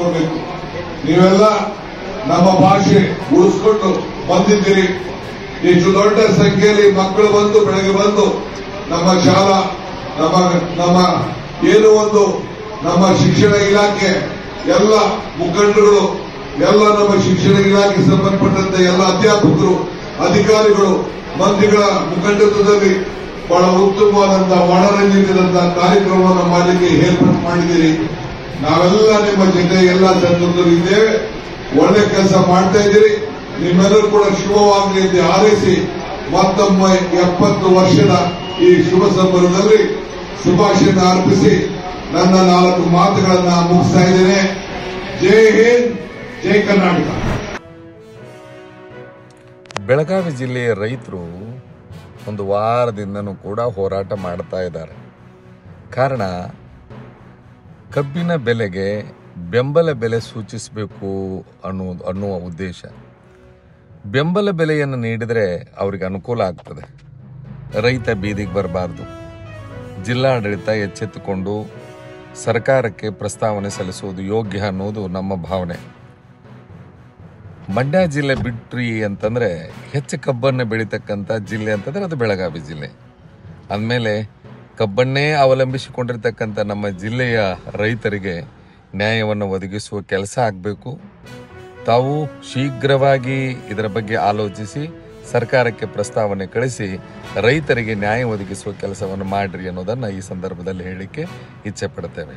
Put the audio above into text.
ಉಳಿಸ್ಕೋಬೇಕು. ನೀವೆಲ್ಲ ನಮ್ಮ ಭಾಷೆ ಉಳಿಸ್ಕೊಂಡು ಬಂದಿದ್ದೀರಿ. ಇಷ್ಟು ದೊಡ್ಡ ಸಂಖ್ಯೆಯಲ್ಲಿ ಮಕ್ಕಳು ಬಂದು ಬೆಳಗ್ಗೆ ಬಂದು ನಮ್ಮ ಶಾಲಾ ನಮ್ಮ ಏನು ಒಂದು ನಮ್ಮ ಶಿಕ್ಷಣ ಇಲಾಖೆ ಎಲ್ಲ ಮುಖಂಡರುಗಳು ಎಲ್ಲ ನಮ್ಮ ಶಿಕ್ಷಣ ಇಲಾಖೆಗೆ ಸಂಬಂಧಪಟ್ಟಂತೆ ಎಲ್ಲ ಅಧ್ಯಾಪಕರು ಅಧಿಕಾರಿಗಳು ಮಂತ್ರಿಗಳ ಮುಖಂಡತ್ವದಲ್ಲಿ ಬಹಳ ಉತ್ತಮವಾದಂತಹ ಮನರಂಜಿತದಂತಹ ಕಾರ್ಯಕ್ರಮವನ್ನು ಮಾಡಲಿಕ್ಕೆ ಏರ್ಪಾಡು ಮಾಡಿದ್ದೀರಿ. ನಾವೆಲ್ಲ ನಿಮ್ಮ ಜೊತೆ ಎಲ್ಲ ಸಂದರ್ಭದಲ್ಲಿ ಇದ್ದೇವೆ. ಒಳ್ಳೆ ಕೆಲಸ ಮಾಡ್ತಾ ಇದ್ದೀರಿ. ನಿಮ್ಮೆಲ್ಲರೂ ಕೂಡ ಶುಭವಾಗಲಿ ಎಂದು ಹಾರೈಸಿ ಮತ್ತೊಮ್ಮೆ 70 ವರ್ಷದ ಈ ಶುಭ ಸಂದರ್ಭದಲ್ಲಿ ಶುಭಾಶಯ ಅರ್ಪಿಸಿ ನನ್ನ 4 ಮಾತುಗಳನ್ನ ಮುಗಿಸ್ತಾ ಇದ್ದೇನೆ. ಜೈ ಹಿಂದ್, ಜೈ ಕರ್ನಾಟಕ. ಬೆಳಗಾವಿ ಜಿಲ್ಲೆಯ ರೈತರು ಒಂದು ವಾರದಿಂದನೂ ಕೂಡ ಹೋರಾಟ ಮಾಡ್ತಾ ಇದ್ದಾರೆ. ಕಾರಣ ಕಬ್ಬಿನ ಬೆಲೆಗೆ ಬೆಂಬಲ ಬೆಲೆ ಸೂಚಿಸಬೇಕು ಅನ್ನುವ ಉದ್ದೇಶ. ಬೆಂಬಲ ಬೆಲೆಯನ್ನು ನೀಡಿದರೆ ಅವರಿಗೆ ಅನುಕೂಲ ಆಗ್ತದೆ. ರೈತ ಬೀದಿಗೆ ಬರಬಾರ್ದು. ಜಿಲ್ಲಾಡಳಿತ ಎಚ್ಚೆತ್ತುಕೊಂಡು ಸರ್ಕಾರಕ್ಕೆ ಪ್ರಸ್ತಾವನೆ ಸಲ್ಲಿಸುವುದು ಯೋಗ್ಯ ಅನ್ನೋದು ನಮ್ಮ ಭಾವನೆ. ಮಂಡ್ಯ ಜಿಲ್ಲೆ ಬಿಟ್ರಿ ಅಂತಂದರೆ ಹೆಚ್ಚು ಕಬ್ಬನ್ನು ಬೆಳೀತಕ್ಕಂಥ ಜಿಲ್ಲೆ ಅಂತಂದರೆ ಅದು ಬೆಳಗಾವಿ ಜಿಲ್ಲೆ. ಅಂದಮೇಲೆ ಕಬ್ಬನ್ನೇ ಅವಲಂಬಿಸಿಕೊಂಡಿರ್ತಕ್ಕಂಥ ನಮ್ಮ ಜಿಲ್ಲೆಯ ರೈತರಿಗೆ ನ್ಯಾಯವನ್ನು ಒದಗಿಸುವ ಕೆಲಸ ಆಗಬೇಕು. ತಾವು ಶೀಘ್ರವಾಗಿ ಇದರ ಬಗ್ಗೆ ಆಲೋಚಿಸಿ ಸರ್ಕಾರಕ್ಕೆ ಪ್ರಸ್ತಾವನೆ ಕಳಿಸಿ ರೈತರಿಗೆ ನ್ಯಾಯ ಒದಗಿಸುವ ಕೆಲಸವನ್ನು ಮಾಡಿರಿ ಅನ್ನೋದನ್ನು ಈ ಸಂದರ್ಭದಲ್ಲಿ ಹೇಳಲಿಕ್ಕೆ ಇಚ್ಛೆ ಪಡ್ತೇವೆ.